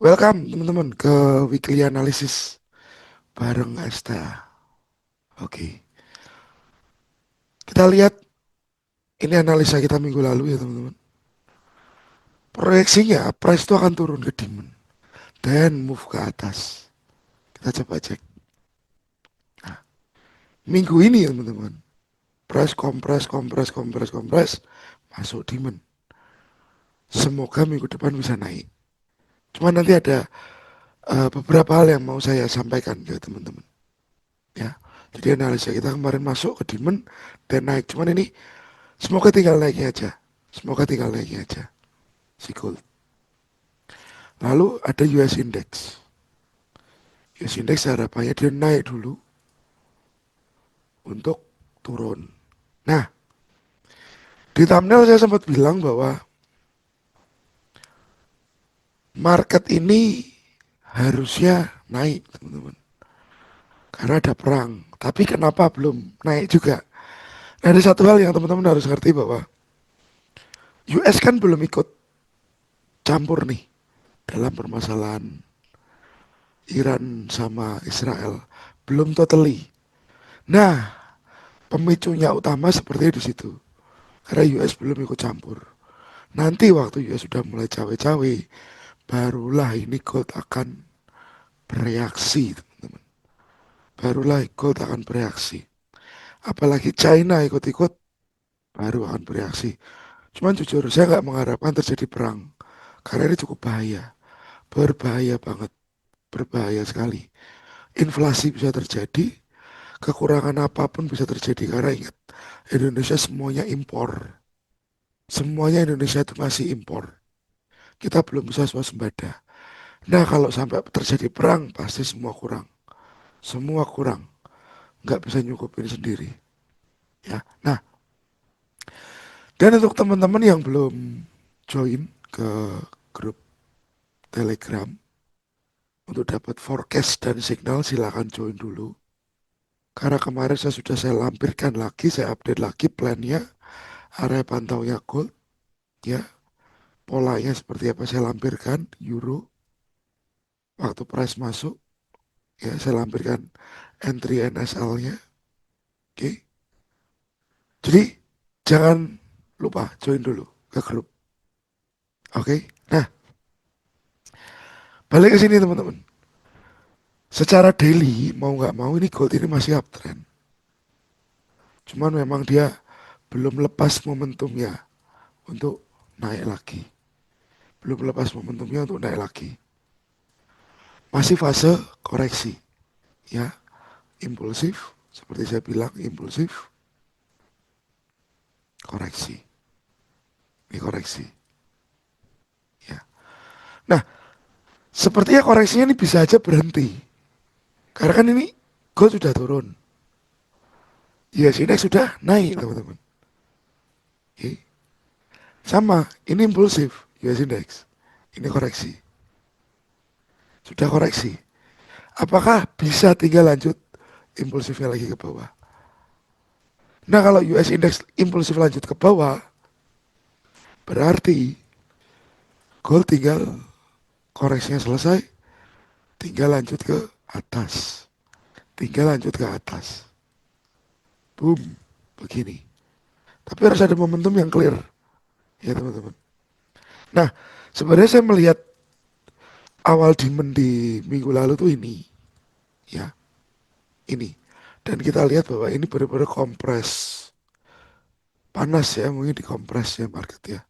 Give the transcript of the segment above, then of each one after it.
Welcome teman-teman ke weekly analysis bareng Esta. Oke, kita lihat ini analisa kita minggu lalu ya teman-teman. Proyeksinya price itu akan turun ke demand dan move ke atas. Kita coba cek. Nah, minggu ini ya teman-teman, price kompres, masuk demand. Semoga minggu depan bisa naik. Cuma nanti ada beberapa hal yang mau saya sampaikan ke teman-teman. Ya, jadi analisa kita kemarin masuk ke demand dan naik. Cuman ini semoga tinggal naiknya aja. Semoga tinggal naiknya aja. Si gold. Lalu ada US Index. US Index harapannya dia naik dulu untuk turun. Nah, di thumbnail saya sempat bilang bahwa market ini harusnya naik, teman-teman. Karena ada perang. Tapi kenapa belum naik juga? Nah, ada satu hal yang teman-teman harus ngerti bahwa US kan belum ikut campur nih dalam permasalahan Iran sama Israel. Belum totally. Nah, pemicunya utama seperti di situ. Karena US belum ikut campur. Nanti waktu US sudah mulai cawe-cawe, barulah ini gold akan bereaksi, teman-teman. Barulah gold akan bereaksi. Apalagi China ikut-ikut, baru akan bereaksi. Cuman jujur, saya nggak mengharapkan terjadi perang. Karena ini cukup bahaya. Berbahaya banget. Berbahaya sekali. Inflasi bisa terjadi, kekurangan apapun bisa terjadi. Karena ingat, Indonesia semuanya impor. Semuanya Indonesia itu masih impor. Kita belum bisa swasembada. Nah, kalau sampai terjadi perang, pasti semua kurang. Semua kurang. Nggak bisa nyukupin sendiri. Ya. Nah, dan untuk teman-teman yang belum join ke grup Telegram, untuk dapat forecast dan signal, silakan join dulu. Karena kemarin saya lampirkan lagi, saya update lagi plannya, area pantaunya gold, ya. Polanya seperti apa saya lampirkan, euro, waktu price masuk, ya saya lampirkan entry NSL-nya, oke. Jadi jangan lupa join dulu ke grup. Oke. Nah, balik ke sini teman-teman. Secara daily mau nggak mau ini gold ini masih uptrend. Cuman memang dia belum lepas momentumnya untuk naik lagi. Belum lepas momentumnya untuk naik lagi. Masih fase koreksi, ya. Impulsif, seperti saya bilang impulsif, koreksi. Ini koreksi, ya. Nah, sepertinya koreksinya ini bisa aja berhenti. Karena kan ini gold sudah turun. US Index sudah naik teman-teman. Oke. Sama, ini impulsif US Index. Ini koreksi. Sudah koreksi. Apakah bisa tinggal lanjut impulsifnya lagi ke bawah? Nah, kalau US Index impulsif lanjut ke bawah, berarti gold tinggal koreksinya selesai, tinggal lanjut ke atas. Tinggal lanjut ke atas. Boom, begini. Tapi harus ada momentum yang clear, ya teman-teman. Nah, sebenarnya saya melihat awal demand di minggu lalu tuh ini, ya, ini. Dan kita lihat bahwa ini benar-benar kompres. Panas ya, mungkin dikompres ya market ya.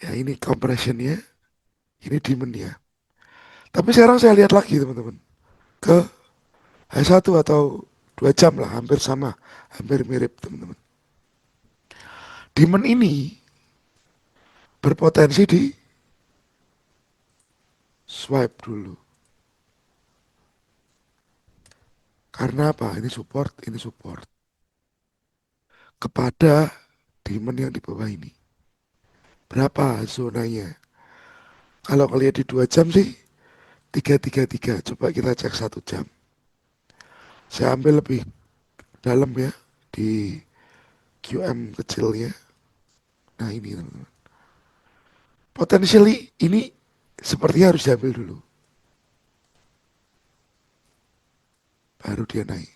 Ya ini compressionnya, ini demandnya. Tapi sekarang saya lihat lagi teman-teman, ke H1 atau 2 jam lah, hampir sama, hampir mirip teman-teman. Demand ini berpotensi di swipe dulu. Karena apa? Ini support kepada demand yang di bawah ini. Berapa zonanya? Kalau kalian di 2 jam sih 333. Coba kita cek 1 jam. Saya ambil lebih dalam ya di QM kecilnya. Nah ini teman-teman. Potentially ini Sepertinya harus diambil dulu, baru dia naik.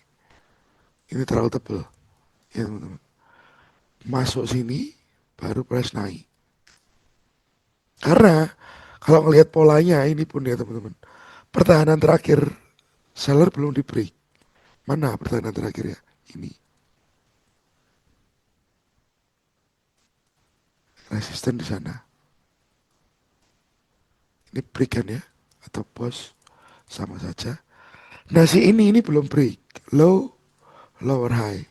Ini terlalu tebal, ya teman-teman. Masuk sini, baru price naik. Karena kalau ngelihat polanya ini pun ya teman-teman, pertahanan terakhir seller belum di break. Mana pertahanan terakhir ya? Ini resisten di sana. Ini break kan ya? Atau pause sama saja. Nah si ini belum break. Low, lower high.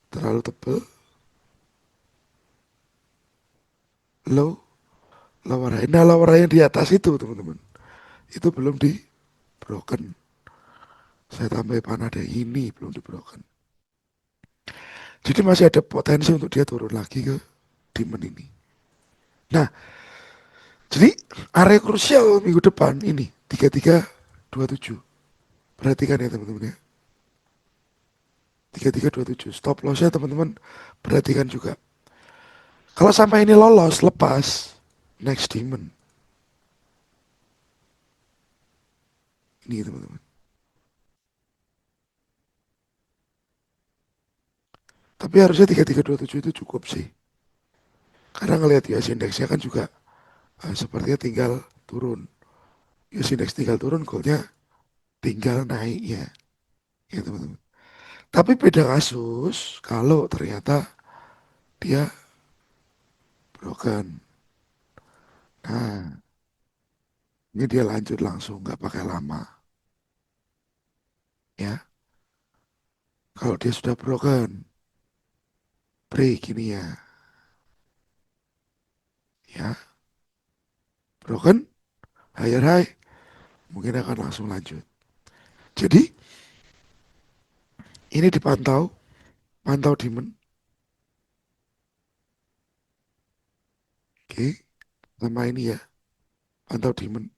Terlalu tebal. Low, lower high. Nah lower high yang di atas itu teman-teman, itu belum di broken. Saya tambah panah deh. Ini belum di broken. Jadi masih ada potensi untuk dia turun lagi ke demand ini. Nah, jadi area krusial minggu depan ini 3327. Perhatikan ya teman-teman ya. 3327. Stop lossnya teman-teman perhatikan juga. Kalau sampai ini lolos, lepas next demand. Ini teman-teman. Tapi harusnya 3327 itu cukup sih. Karena ngelihat US indeksnya kan juga sepertinya tinggal turun. US index tinggal turun, goldnya tinggal naik ya. Ya teman-teman. Tapi beda kasus kalau ternyata dia broken. Nah, ini dia lanjut langsung, nggak pakai lama. Ya, kalau dia sudah broken, break ini ya. Ya, broken, higher high, mungkin akan langsung lanjut. Jadi, ini dipantau, pantau demand. Oke, sama ini ya, pantau demand.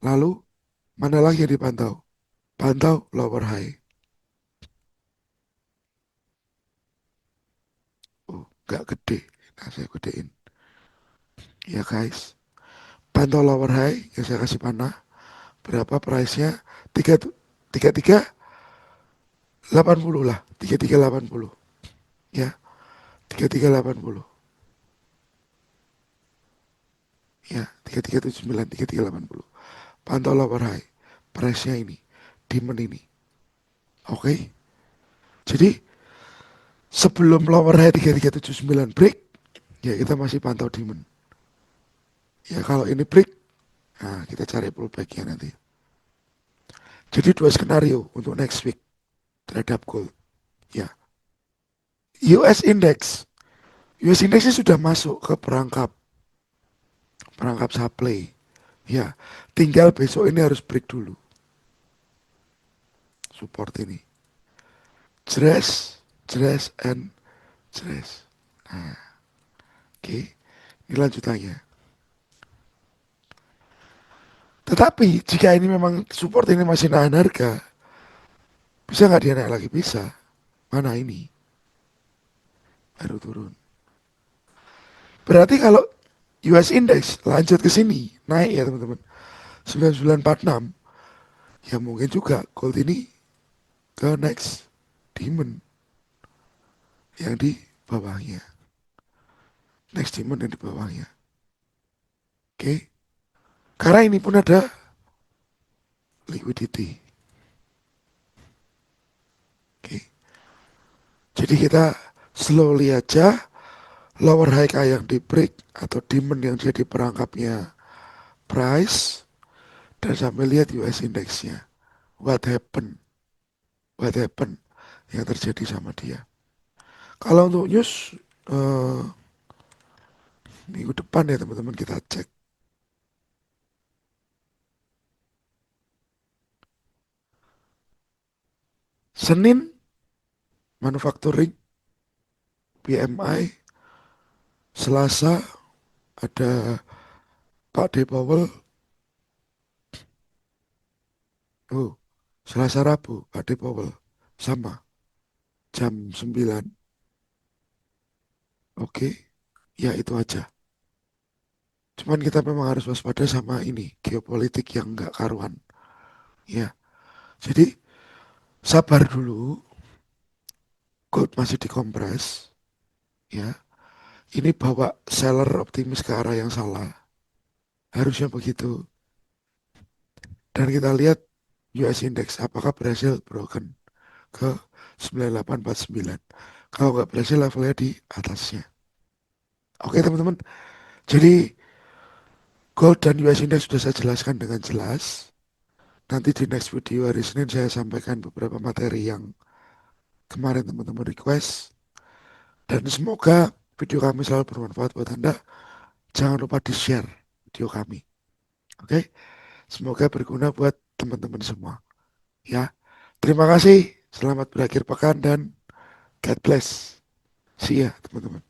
Lalu, mana lagi yang dipantau? Pantau lower high. Oh, nggak gede. Nah, saya gedein. Ya guys, pantau lower high yang saya kasih panah. Berapa price-nya? Tiga, tiga, tiga, 80 lah. 3380. Ya, 3380. Ya, 3379, 3380. Pantau lower high. Price-nya ini. Demand ini. Oke. Jadi, sebelum lower high 3379 break, ya kita masih pantau demand. Ya, kalau ini break, nah kita cari pullback-nya nanti. Jadi dua skenario untuk next week terhadap gold. Ya, US Index. US Index sudah masuk ke perangkap perangkap supply. Ya, tinggal besok ini harus break dulu. Support ini. Jres, jres, and jres. Oke, ini lanjutannya. Tetapi jika ini memang support ini masih nahan harga, bisa nggak dia naik lagi? Bisa. Mana ini? Baru turun. Berarti kalau US Index lanjut ke sini, naik ya teman-teman. 9946, ya mungkin juga gold ini ke next demand yang di bawahnya. Next demand yang di bawahnya. Oke. Karena ini pun ada liquidity. Oke. Jadi kita slowly aja lower high yang di break atau demand yang jadi perangkapnya price dan sampai lihat US indexnya. What happened? What happened? Yang terjadi sama dia. Kalau untuk news eh, minggu depan ya teman-teman kita cek. Senin manufacturing PMI, Selasa ada Pak D. Powell. Oh, Selasa Rabu Pak D. Powell sama jam 9. Oke, ya itu aja. Cuman kita memang harus waspada sama ini, geopolitik yang nggak karuan. Ya, jadi sabar dulu, gold masih dikompres. Ya, ini bawa seller optimis ke arah yang salah. Harusnya begitu. Dan kita lihat US Index, apakah berhasil broken ke 9849. Kalau nggak berhasil levelnya di atasnya. Oke teman-teman, jadi gold dan US Index sudah saya jelaskan dengan jelas. Nanti di next video hari Senin saya sampaikan beberapa materi yang kemarin teman-teman request. Dan semoga video kami selalu bermanfaat buat Anda. Jangan lupa di-share video kami. Oke, semoga berguna buat teman-teman semua. Ya, terima kasih. Selamat berakhir pekan dan God bless. See ya teman-teman.